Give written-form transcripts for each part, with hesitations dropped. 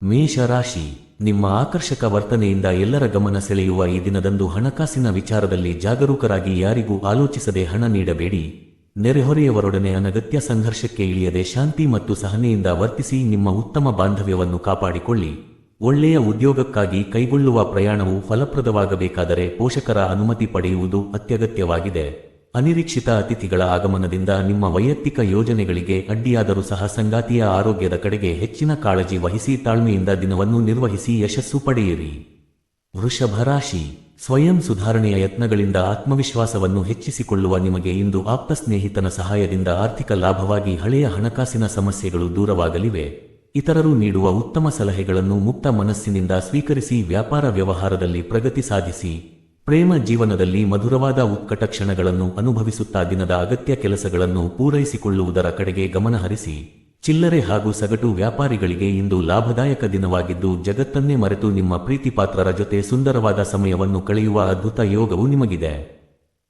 ಮೇಷರಾಶಿ, ನಿಮ್ಮ ಆಕರ್ಷಕ ವರ್ತನೆಯಿಂದ ಎಲ್ಲರ ಗಮನ ಸೆಳೆಯುವ ಈ ದಿನದಂದು ಹಣಕಾಸಿನ ವಿಚಾರದಲ್ಲಿ ಜಾಗರೂಕರಾಗಿ ಯಾರಿಗೂ ಆಲೋಚಿಸದೆ ಹಣ ನೀಡಬೇಡಿ. ನೆರೆಹೊರೆಯವರೊಡನೆ ಅನಗತ್ಯ ಸಂಘರ್ಷಕ್ಕೆ ಇಳಿಯದೆ ಶಾಂತಿ ಮತ್ತು ಸಹನೆಯಿಂದ ವರ್ತಿಸಿ ನಿಮ್ಮ ಉತ್ತಮ ಬಾಂಧವ್ಯವನ್ನು ಕಾಪಾಡಿಕೊಳ್ಳಿ. ಒಳ್ಳೆಯ ಉದ್ಯೋಗಕ್ಕಾಗಿ ಕೈಗೊಳ್ಳುವ ಪ್ರಯಾಣವು ಫಲಪ್ರದವಾಗಬೇಕಾದರೆ ಪೋಷಕರ ಅನುಮತಿ ಪಡೆಯುವುದು ಅತ್ಯಗತ್ಯವಾಗಿದೆ. ಅನಿರೀಕ್ಷಿತ ಅತಿಥಿಗಳ ಆಗಮನದಿಂದ ನಿಮ್ಮ ವೈಯಕ್ತಿಕ ಯೋಜನೆಗಳಿಗೆ ಅಡ್ಡಿಯಾದರೂ ಸಹ ಸಂಗಾತಿಯ ಆರೋಗ್ಯದ ಕಡೆಗೆ ಹೆಚ್ಚಿನ ಕಾಳಜಿ ವಹಿಸಿ ತಾಳ್ಮೆಯಿಂದ ದಿನವನ್ನು ನಿರ್ವಹಿಸಿ ಯಶಸ್ಸು ಪಡೆಯಿರಿ. ವೃಷಭ ರಾಶಿ, ಸ್ವಯಂ ಸುಧಾರಣೆಯ ಯತ್ನಗಳಿಂದ ಆತ್ಮವಿಶ್ವಾಸವನ್ನು ಹೆಚ್ಚಿಸಿಕೊಳ್ಳುವ ನಿಮಗೆ ಇಂದು ಆಪ್ತ ಸ್ನೇಹಿತನ ಸಹಾಯದಿಂದ ಆರ್ಥಿಕ ಲಾಭವಾಗಿ ಹಳೆಯ ಹಣಕಾಸಿನ ಸಮಸ್ಯೆಗಳು ದೂರವಾಗಲಿವೆ. ಇತರರು ನೀಡುವ ಉತ್ತಮ ಸಲಹೆಗಳನ್ನು ಮುಕ್ತ ಮನಸ್ಸಿನಿಂದ ಸ್ವೀಕರಿಸಿ ವ್ಯಾಪಾರ ವ್ಯವಹಾರದಲ್ಲಿ ಪ್ರಗತಿ ಸಾಧಿಸಿ. ಪ್ರೇಮ ಜೀವನದಲ್ಲಿ ಮಧುರವಾದ ಉತ್ಕಟ ಕ್ಷಣಗಳನ್ನು ಅನುಭವಿಸುತ್ತಾ ದಿನದ ಅಗತ್ಯ ಕೆಲಸಗಳನ್ನು ಪೂರೈಸಿಕೊಳ್ಳುವುದರ ಕಡೆಗೆ ಗಮನಹರಿಸಿ. ಚಿಲ್ಲರೆ ಹಾಗೂ ಸಗಟು ವ್ಯಾಪಾರಿಗಳಿಗೆ ಇಂದು ಲಾಭದಾಯಕ ದಿನವಾಗಿದ್ದು ಜಗತ್ತನ್ನೇ ಮರೆತು ನಿಮ್ಮ ಪ್ರೀತಿಪಾತ್ರರ ಜೊತೆ ಸುಂದರವಾದ ಸಮಯವನ್ನು ಕಳೆಯುವ ಅದ್ಭುತ ಯೋಗವು ನಿಮಗಿದೆ.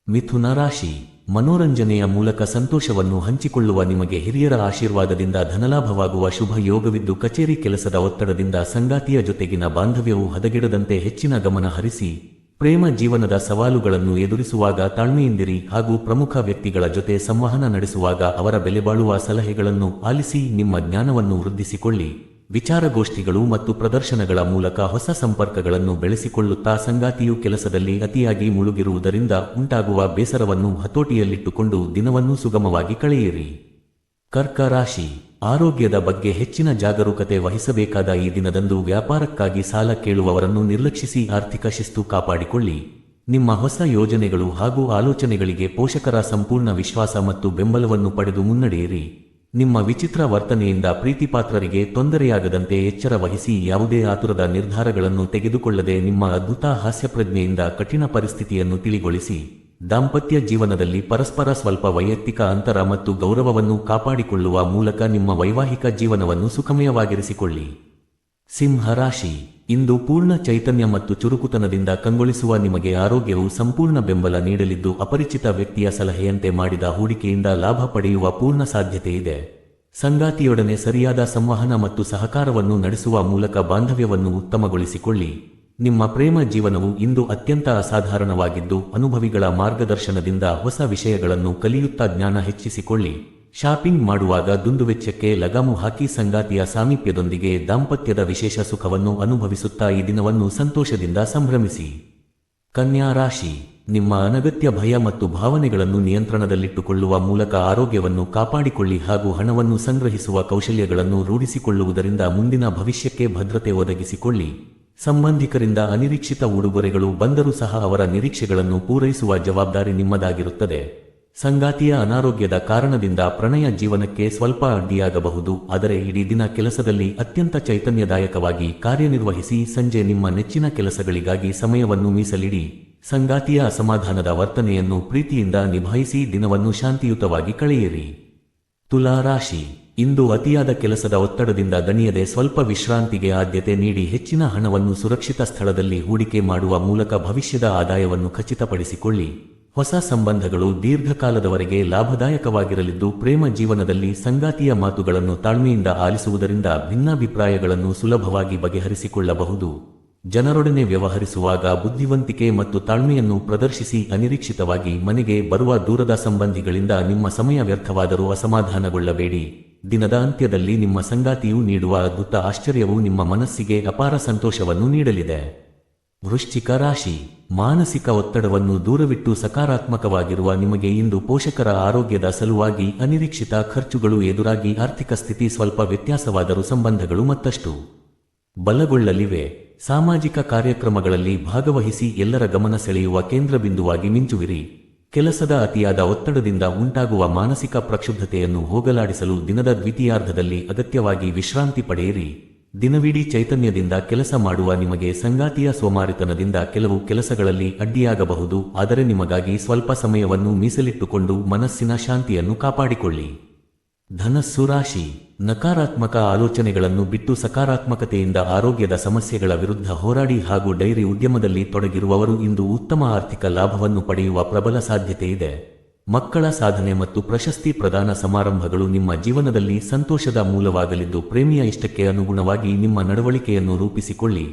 ಮಿಥುನ ರಾಶಿ, ಮನೋರಂಜನೆಯ ಮೂಲಕ ಸಂತೋಷವನ್ನು ಹಂಚಿಕೊಳ್ಳುವ ನಿಮಗೆ ಹಿರಿಯರ ಆಶೀರ್ವಾದದಿಂದ ಧನಲಾಭವಾಗುವ ಶುಭ ಯೋಗವಿದ್ದು ಕಚೇರಿ ಕೆಲಸದ ಒತ್ತಡದಿಂದ ಸಂಗಾತಿಯ ಜೊತೆಗಿನ ಬಾಂಧವ್ಯವು ಹದಗೆಡದಂತೆ ಹೆಚ್ಚಿನ ಗಮನ ಹರಿಸಿ. ಪ್ರೇಮ ಜೀವನದ ಸವಾಲುಗಳನ್ನು ಎದುರಿಸುವಾಗ ತಾಳ್ಮೆಯಿಂದಿರಿ ಹಾಗೂ ಪ್ರಮುಖ ವ್ಯಕ್ತಿಗಳ ಜೊತೆ ಸಂವಹನ ನಡೆಸುವಾಗ ಅವರ ಬೆಲೆಬಾಳುವ ಸಲಹೆಗಳನ್ನು ಆಲಿಸಿ ನಿಮ್ಮ ಜ್ಞಾನವನ್ನು ವೃದ್ಧಿಸಿಕೊಳ್ಳಿ. ವಿಚಾರಗೋಷ್ಠಿಗಳು ಮತ್ತು ಪ್ರದರ್ಶನಗಳ ಮೂಲಕ ಹೊಸ ಸಂಪರ್ಕಗಳನ್ನು ಬೆಳೆಸಿಕೊಳ್ಳುತ್ತಾ ಸಂಗಾತಿಯು ಕೆಲಸದಲ್ಲಿ ಅತಿಯಾಗಿ ಮುಳುಗಿರುವುದರಿಂದ ಉಂಟಾಗುವ ಬೇಸರವನ್ನು ಹತೋಟಿಯಲ್ಲಿಟ್ಟುಕೊಂಡು ದಿನವನ್ನು ಸುಗಮವಾಗಿ ಕಳೆಯಿರಿ. ಕರ್ಕ ರಾಶಿ, ಆರೋಗ್ಯದ ಬಗ್ಗೆ ಹೆಚ್ಚಿನ ಜಾಗರೂಕತೆ ವಹಿಸಬೇಕಾದ ಈ ದಿನದಂದು ವ್ಯಾಪಾರಕ್ಕಾಗಿ ಸಾಲ ಕೇಳುವವರನ್ನು ನಿರ್ಲಕ್ಷಿಸಿ ಆರ್ಥಿಕ ಶಿಸ್ತು ಕಾಪಾಡಿಕೊಳ್ಳಿ. ನಿಮ್ಮ ಹೊಸ ಯೋಜನೆಗಳು ಹಾಗೂ ಆಲೋಚನೆಗಳಿಗೆ ಪೋಷಕರ ಸಂಪೂರ್ಣ ವಿಶ್ವಾಸ ಮತ್ತು ಬೆಂಬಲವನ್ನು ಪಡೆದು ಮುನ್ನಡೆಯಿರಿ. ನಿಮ್ಮ ವಿಚಿತ್ರ ವರ್ತನೆಯಿಂದ ಪ್ರೀತಿಪಾತ್ರರಿಗೆ ತೊಂದರೆಯಾಗದಂತೆ ಎಚ್ಚರ ವಹಿಸಿ. ಯಾವುದೇ ಆತುರದ ನಿರ್ಧಾರಗಳನ್ನು ತೆಗೆದುಕೊಳ್ಳದೆ ನಿಮ್ಮ ಅದ್ಭುತ ಹಾಸ್ಯಪ್ರಜ್ಞೆಯಿಂದ ಕಠಿಣ ಪರಿಸ್ಥಿತಿಯನ್ನು ತಿಳಿಗೊಳಿಸಿ. ದಾಂಪತ್ಯ ಜೀವನದಲ್ಲಿ ಪರಸ್ಪರ ಸ್ವಲ್ಪ ವೈಯಕ್ತಿಕ ಅಂತರ ಮತ್ತು ಗೌರವವನ್ನು ಕಾಪಾಡಿಕೊಳ್ಳುವ ಮೂಲಕ ನಿಮ್ಮ ವೈವಾಹಿಕ ಜೀವನವನ್ನು ಸುಖಮಯವಾಗಿರಿಸಿಕೊಳ್ಳಿ. ಸಿಂಹ ರಾಶಿ, ಇಂದು ಪೂರ್ಣ ಚೈತನ್ಯ ಮತ್ತು ಚುರುಕುತನದಿಂದ ಕಂಗೊಳಿಸುವ ನಿಮಗೆ ಆರೋಗ್ಯವು ಸಂಪೂರ್ಣ ಬೆಂಬಲ ನೀಡಲಿದ್ದು ಅಪರಿಚಿತ ವ್ಯಕ್ತಿಯ ಸಲಹೆಯಂತೆ ಮಾಡಿದ ಹೂಡಿಕೆಯಿಂದ ಲಾಭ ಪಡೆಯುವ ಪೂರ್ಣ ಸಾಧ್ಯತೆ ಇದೆ. ಸಂಗಾತಿಯೊಡನೆ ಸರಿಯಾದ ಸಂವಹನ ಮತ್ತು ಸಹಕಾರವನ್ನು ನಡೆಸುವ ಮೂಲಕ ಬಾಂಧವ್ಯವನ್ನು ಉತ್ತಮಗೊಳಿಸಿಕೊಳ್ಳಿ. ನಿಮ್ಮ ಪ್ರೇಮ ಜೀವನವು ಇಂದು ಅತ್ಯಂತ ಅಸಾಧಾರಣವಾಗಿದ್ದು ಅನುಭವಿಗಳ ಮಾರ್ಗದರ್ಶನದಿಂದ ಹೊಸ ವಿಷಯಗಳನ್ನು ಕಲಿಯುತ್ತಾ ಜ್ಞಾನ ಹೆಚ್ಚಿಸಿಕೊಳ್ಳಿ. ಶಾಪಿಂಗ್ ಮಾಡುವಾಗ ದುಂದುವೆಚ್ಚಕ್ಕೆ ಲಗಾಮು ಹಾಕಿ ಸಂಗಾತಿಯ ಸಾಮೀಪ್ಯದೊಂದಿಗೆ ದಾಂಪತ್ಯದ ವಿಶೇಷ ಸುಖವನ್ನು ಅನುಭವಿಸುತ್ತಾ ಈ ದಿನವನ್ನು ಸಂತೋಷದಿಂದ ಸಂಭ್ರಮಿಸಿ. ಕನ್ಯಾ ರಾಶಿ, ನಿಮ್ಮ ಅನಗತ್ಯ ಭಯ ಮತ್ತು ಭಾವನೆಗಳನ್ನು ನಿಯಂತ್ರಣದಲ್ಲಿಟ್ಟುಕೊಳ್ಳುವ ಮೂಲಕ ಆರೋಗ್ಯವನ್ನು ಕಾಪಾಡಿಕೊಳ್ಳಿ ಹಾಗೂ ಹಣವನ್ನು ಸಂಗ್ರಹಿಸುವ ಕೌಶಲ್ಯಗಳನ್ನು ರೂಢಿಸಿಕೊಳ್ಳುವುದರಿಂದ ಮುಂದಿನ ಭವಿಷ್ಯಕ್ಕೆ ಭದ್ರತೆ ಒದಗಿಸಿಕೊಳ್ಳಿ. ಸಂಬಂಧಿಕರಿಂದ ಅನಿರೀಕ್ಷಿತ ಉಡುಗೊರೆಗಳು ಬಂದರೂ ಸಹ ಅವರ ನಿರೀಕ್ಷೆಗಳನ್ನು ಪೂರೈಸುವ ಜವಾಬ್ದಾರಿ ನಿಮ್ಮದಾಗಿರುತ್ತದೆ. ಸಂಗಾತಿಯ ಅನಾರೋಗ್ಯದ ಕಾರಣದಿಂದ ಪ್ರಣಯ ಜೀವನಕ್ಕೆ ಸ್ವಲ್ಪ ಅಡ್ಡಿಯಾಗಬಹುದು, ಆದರೆ ಇಡೀ ದಿನ ಕೆಲಸದಲ್ಲಿ ಅತ್ಯಂತ ಚೈತನ್ಯದಾಯಕವಾಗಿ ಕಾರ್ಯನಿರ್ವಹಿಸಿ ಸಂಜೆ ನಿಮ್ಮ ನೆಚ್ಚಿನ ಕೆಲಸಗಳಿಗಾಗಿ ಸಮಯವನ್ನು ಮೀಸಲಿಡಿ. ಸಂಗಾತಿಯ ಅಸಮಾಧಾನದ ವರ್ತನೆಯನ್ನು ಪ್ರೀತಿಯಿಂದ ನಿಭಾಯಿಸಿ ದಿನವನ್ನು ಶಾಂತಿಯುತವಾಗಿ ಕಳೆಯಿರಿ. ತುಲಾ ರಾಶಿ, ಇಂದು ಅತಿಯಾದ ಕೆಲಸದ ಒತ್ತಡದಿಂದ ದಣಿಯದೆ ಸ್ವಲ್ಪ ವಿಶ್ರಾಂತಿಗೆ ಆದ್ಯತೆ ನೀಡಿ ಹೆಚ್ಚಿನ ಹಣವನ್ನು ಸುರಕ್ಷಿತ ಸ್ಥಳದಲ್ಲಿ ಹೂಡಿಕೆ ಮಾಡುವ ಮೂಲಕ ಭವಿಷ್ಯದ ಆದಾಯವನ್ನು ಖಚಿತಪಡಿಸಿಕೊಳ್ಳಿ. ಹೊಸ ಸಂಬಂಧಗಳು ದೀರ್ಘಕಾಲದವರೆಗೆ ಲಾಭದಾಯಕವಾಗಿರಲಿದ್ದು ಪ್ರೇಮ ಜೀವನದಲ್ಲಿ ಸಂಗಾತಿಯ ಮಾತುಗಳನ್ನು ತಾಳ್ಮೆಯಿಂದ ಆಲಿಸುವುದರಿಂದ ಭಿನ್ನಾಭಿಪ್ರಾಯಗಳನ್ನು ಸುಲಭವಾಗಿ ಬಗೆಹರಿಸಿಕೊಳ್ಳಬಹುದು. ಜನರೊಡನೆ ವ್ಯವಹರಿಸುವಾಗ ಬುದ್ಧಿವಂತಿಕೆ ಮತ್ತು ತಾಳ್ಮೆಯನ್ನು ಪ್ರದರ್ಶಿಸಿ. ಅನಿರೀಕ್ಷಿತವಾಗಿ ಮನೆಗೆ ಬರುವ ದೂರದ ಸಂಬಂಧಿಗಳಿಂದ ನಿಮ್ಮ ಸಮಯ ವ್ಯರ್ಥವಾದರೂ ಅಸಮಾಧಾನಗೊಳ್ಳಬೇಡಿ. ದಿನದ ಅಂತ್ಯದಲ್ಲಿ ನಿಮ್ಮ ಸಂಗಾತಿಯು ನೀಡುವ ಅದ್ಭುತ ಆಶ್ಚರ್ಯವು ನಿಮ್ಮ ಮನಸ್ಸಿಗೆ ಅಪಾರ ಸಂತೋಷವನ್ನು ನೀಡಲಿದೆ. ವೃಶ್ಚಿಕ ರಾಶಿ, ಮಾನಸಿಕ ಒತ್ತಡವನ್ನು ದೂರವಿಟ್ಟು ಸಕಾರಾತ್ಮಕವಾಗಿರುವ ನಿಮಗೆ ಇಂದು ಪೋಷಕರ ಆರೋಗ್ಯದ ಸಲುವಾಗಿ ಅನಿರೀಕ್ಷಿತ ಖರ್ಚುಗಳು ಎದುರಾಗಿ ಆರ್ಥಿಕ ಸ್ಥಿತಿ ಸ್ವಲ್ಪ ವ್ಯತ್ಯಾಸವಾದರೂ ಸಂಬಂಧಗಳು ಮತ್ತಷ್ಟು ಬಲಗೊಳ್ಳಲಿವೆ. ಸಾಮಾಜಿಕ ಕಾರ್ಯಕ್ರಮಗಳಲ್ಲಿ ಭಾಗವಹಿಸಿ ಎಲ್ಲರ ಗಮನ ಸೆಳೆಯುವ ಕೇಂದ್ರಬಿಂದುವಾಗಿ ಮಿಂಚುವಿರಿ. ಕೆಲಸದ ಅತಿಯಾದ ಒತ್ತಡದಿಂದ ಉಂಟಾಗುವ ಮಾನಸಿಕ ಪ್ರಕ್ಷುಬ್ಧತೆಯನ್ನು ಹೋಗಲಾಡಿಸಲು ದಿನದ ದ್ವಿತೀಯಾರ್ಧದಲ್ಲಿ ಅಗತ್ಯವಾಗಿ ವಿಶ್ರಾಂತಿ ಪಡೆಯಿರಿ. ದಿನವಿಡೀ ಚೈತನ್ಯದಿಂದ ಕೆಲಸ ಮಾಡುವ ನಿಮಗೆ ಸಂಗಾತಿಯ ಸೋಮಾರಿತನದಿಂದ ಕೆಲವು ಕೆಲಸಗಳಲ್ಲಿ ಅಡ್ಡಿಯಾಗಬಹುದು, ಆದರೆ ನಿಮಗಾಗಿ ಸ್ವಲ್ಪ ಸಮಯವನ್ನು ಮೀಸಲಿಟ್ಟುಕೊಂಡು ಮನಸ್ಸಿನ ಶಾಂತಿಯನ್ನು ಕಾಪಾಡಿಕೊಳ್ಳಿ. ಧನಸ್ಸು ರಾಶಿ, ನಕಾರಾತ್ಮಕ ಆಲೋಚನೆಗಳನ್ನು ಬಿಟ್ಟು ಸಕಾರಾತ್ಮಕತೆಯಿಂದ ಆರೋಗ್ಯದ ಸಮಸ್ಯೆಗಳ ವಿರುದ್ಧ ಹೋರಾಡಿ ಹಾಗೂ ಡೈರಿ ಉದ್ಯಮದಲ್ಲಿ ತೊಡಗಿರುವವರು ಇಂದು ಉತ್ತಮ ಆರ್ಥಿಕ ಲಾಭವನ್ನು ಪಡೆಯುವ ಪ್ರಬಲ ಸಾಧ್ಯತೆ ಇದೆ. ಮಕ್ಕಳ ಸಾಧನೆ ಮತ್ತು ಪ್ರಶಸ್ತಿ ಪ್ರದಾನ ಸಮಾರಂಭಗಳು ನಿಮ್ಮ ಜೀವನದಲ್ಲಿ ಸಂತೋಷದ ಮೂಲವಾಗಲಿದ್ದು, ಪ್ರೇಮಿಯ ಇಷ್ಟಕ್ಕೆ ಅನುಗುಣವಾಗಿ ನಿಮ್ಮ ನಡವಳಿಕೆಯನ್ನು ರೂಪಿಸಿಕೊಳ್ಳಿ.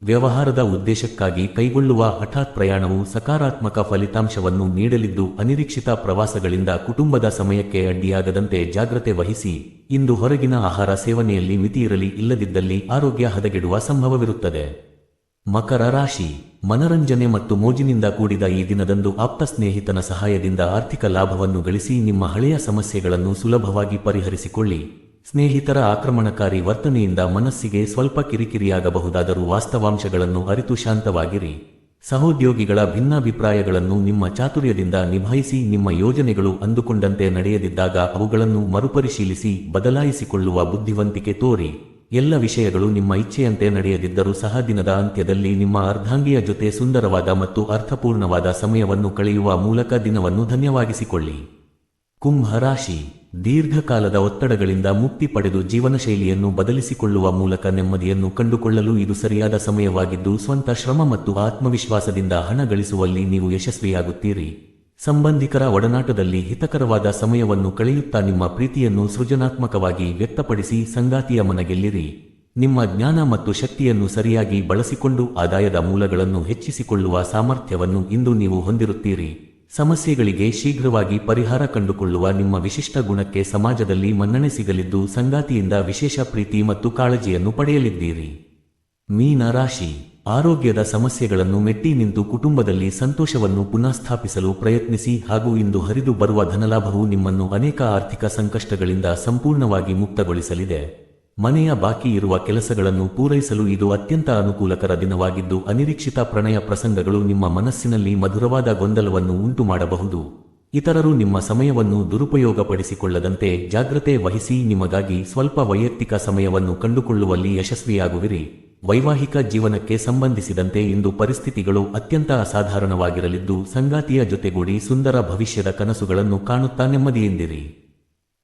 ವ್ಯವಹಾರದ ಉದ್ದೇಶಕ್ಕಾಗಿ ಕೈಗೊಳ್ಳುವ ಹಠಾತ್ ಪ್ರಯಾಣವು ಸಕಾರಾತ್ಮಕ ಫಲಿತಾಂಶವನ್ನು ನೀಡಲಿದ್ದು, ಅನಿರೀಕ್ಷಿತ ಪ್ರವಾಸಗಳಿಂದ ಕುಟುಂಬದ ಸಮಯಕ್ಕೆ ಅಡ್ಡಿಯಾಗದಂತೆ ಜಾಗ್ರತೆ ವಹಿಸಿ. ಇಂದು ಹೊರಗಿನ ಆಹಾರ ಸೇವನೆಯಲ್ಲಿ ಮಿತಿಯಿರಲಿ, ಇಲ್ಲದಿದ್ದಲ್ಲಿ ಆರೋಗ್ಯ ಹದಗೆಡುವ ಸಂಭವವಿರುತ್ತದೆ. ಮಕರ ರಾಶಿ. ಮನರಂಜನೆ ಮತ್ತು ಮೋಜಿನಿಂದ ಕೂಡಿದ ಈ ದಿನದಂದು ಆಪ್ತ ಸ್ನೇಹಿತನ ಸಹಾಯದಿಂದ ಆರ್ಥಿಕ ಲಾಭವನ್ನು ಗಳಿಸಿ ನಿಮ್ಮ ಹಳೆಯ ಸಮಸ್ಯೆಗಳನ್ನು ಸುಲಭವಾಗಿ ಪರಿಹರಿಸಿಕೊಳ್ಳಿ. ಸ್ನೇಹಿತರ ಆಕ್ರಮಣಕಾರಿ ವರ್ತನೆಯಿಂದ ಮನಸ್ಸಿಗೆ ಸ್ವಲ್ಪ ಕಿರಿಕಿರಿಯಾಗಬಹುದಾದರೂ ವಾಸ್ತವಾಂಶಗಳನ್ನು ಅರಿತು ಶಾಂತವಾಗಿರಿ. ಸಹೋದ್ಯೋಗಿಗಳ ಭಿನ್ನಾಭಿಪ್ರಾಯಗಳನ್ನು ನಿಮ್ಮ ಚಾತುರ್ಯದಿಂದ ನಿಭಾಯಿಸಿ. ನಿಮ್ಮ ಯೋಜನೆಗಳು ಅಂದುಕೊಂಡಂತೆ ನಡೆಯದಿದ್ದಾಗ ಅವುಗಳನ್ನು ಮರುಪರಿಶೀಲಿಸಿ ಬದಲಾಯಿಸಿಕೊಳ್ಳುವ ಬುದ್ಧಿವಂತಿಕೆ ತೋರಿ. ಎಲ್ಲ ವಿಷಯಗಳು ನಿಮ್ಮ ಇಚ್ಛೆಯಂತೆ ನಡೆಯದಿದ್ದರೂ ಸಹ ದಿನದ ಅಂತ್ಯದಲ್ಲಿ ನಿಮ್ಮ ಅರ್ಧಾಂಗಿಯ ಜೊತೆ ಸುಂದರವಾದ ಮತ್ತು ಅರ್ಥಪೂರ್ಣವಾದ ಸಮಯವನ್ನು ಕಳೆಯುವ ಮೂಲಕ ದಿನವನ್ನು ಧನ್ಯವಾಗಿಸಿಕೊಳ್ಳಿ. ಕುಂಭ ರಾಶಿ. ದೀರ್ಘಕಾಲದ ಒತ್ತಡಗಳಿಂದ ಮುಕ್ತಿ ಪಡೆದು ಜೀವನಶೈಲಿಯನ್ನು ಬದಲಿಸಿಕೊಳ್ಳುವ ಮೂಲಕ ನೆಮ್ಮದಿಯನ್ನು ಕಂಡುಕೊಳ್ಳಲು ಇದು ಸರಿಯಾದ ಸಮಯವಾಗಿದ್ದು, ಸ್ವಂತ ಶ್ರಮ ಮತ್ತು ಆತ್ಮವಿಶ್ವಾಸದಿಂದ ಹಣ ಗಳಿಸುವಲ್ಲಿ ನೀವು ಯಶಸ್ವಿಯಾಗುತ್ತೀರಿ. ಸಂಬಂಧಿಕರ ಒಡನಾಟದಲ್ಲಿ ಹಿತಕರವಾದ ಸಮಯವನ್ನು ಕಳೆಯುತ್ತಾ ನಿಮ್ಮ ಪ್ರೀತಿಯನ್ನು ಸೃಜನಾತ್ಮಕವಾಗಿ ವ್ಯಕ್ತಪಡಿಸಿ ಸಂಗಾತಿಯ ಮನಗೆಲ್ಲಿರಿ. ನಿಮ್ಮ ಜ್ಞಾನ ಮತ್ತು ಶಕ್ತಿಯನ್ನು ಸರಿಯಾಗಿ ಬಳಸಿಕೊಂಡು ಆದಾಯದ ಮೂಲಗಳನ್ನು ಹೆಚ್ಚಿಸಿಕೊಳ್ಳುವ ಸಾಮರ್ಥ್ಯವನ್ನು ಇಂದು ನೀವು ಹೊಂದಿರುತ್ತೀರಿ. ಸಮಸ್ಯೆಗಳಿಗೆ ಶೀಘ್ರವಾಗಿ ಪರಿಹಾರ ಕಂಡುಕೊಳ್ಳುವ ನಿಮ್ಮ ವಿಶಿಷ್ಟ ಗುಣಕ್ಕೆ ಸಮಾಜದಲ್ಲಿ ಮನ್ನಣೆ ಸಿಗಲಿದ್ದು, ಸಂಗಾತಿಯಿಂದ ವಿಶೇಷ ಪ್ರೀತಿ ಮತ್ತು ಕಾಳಜಿಯನ್ನು ಪಡೆಯಲಿದ್ದೀರಿ. ಮೀನ ರಾಶಿ. ಆರೋಗ್ಯದ ಸಮಸ್ಯೆಗಳನ್ನು ಮೆಟ್ಟಿ ನಿಂತು ಕುಟುಂಬದಲ್ಲಿ ಸಂತೋಷವನ್ನು ಪುನಃಸ್ಥಾಪಿಸಲು ಪ್ರಯತ್ನಿಸಿ. ಹಾಗೂ ಇಂದು ಹರಿದು ಬರುವ ಧನಲಾಭವು ನಿಮ್ಮನ್ನು ಅನೇಕ ಆರ್ಥಿಕ ಸಂಕಷ್ಟಗಳಿಂದ ಸಂಪೂರ್ಣವಾಗಿ ಮುಕ್ತಗೊಳಿಸಲಿದೆ. ಮನೆಯ ಬಾಕಿ ಇರುವ ಕೆಲಸಗಳನ್ನು ಪೂರೈಸಲು ಇದು ಅತ್ಯಂತ ಅನುಕೂಲಕರ ದಿನವಾಗಿದ್ದು, ಅನಿರೀಕ್ಷಿತ ಪ್ರಣಯ ಪ್ರಸಂಗಗಳು ನಿಮ್ಮ ಮನಸ್ಸಿನಲ್ಲಿ ಮಧುರವಾದ ಗೊಂದಲವನ್ನು ಉಂಟುಮಾಡಬಹುದು. ಇತರರು ನಿಮ್ಮ ಸಮಯವನ್ನು ದುರುಪಯೋಗಪಡಿಸಿಕೊಳ್ಳದಂತೆ ಜಾಗ್ರತೆ ವಹಿಸಿ. ನಿಮಗಾಗಿ ಸ್ವಲ್ಪ ವೈಯಕ್ತಿಕ ಸಮಯವನ್ನು ಕಂಡುಕೊಳ್ಳುವಲ್ಲಿ ಯಶಸ್ವಿಯಾಗುವಿರಿ. ವೈವಾಹಿಕ ಜೀವನಕ್ಕೆ ಸಂಬಂಧಿಸಿದಂತೆ ಇಂದು ಪರಿಸ್ಥಿತಿಗಳು ಅತ್ಯಂತ ಅಸಾಧಾರಣವಾಗಿರಲಿದ್ದು, ಸಂಗಾತಿಯ ಜೊತೆಗೂಡಿ ಸುಂದರ ಭವಿಷ್ಯದ ಕನಸುಗಳನ್ನು ಕಾಣುತ್ತಾ ನೆಮ್ಮದಿಯಿಂದಿರಿ.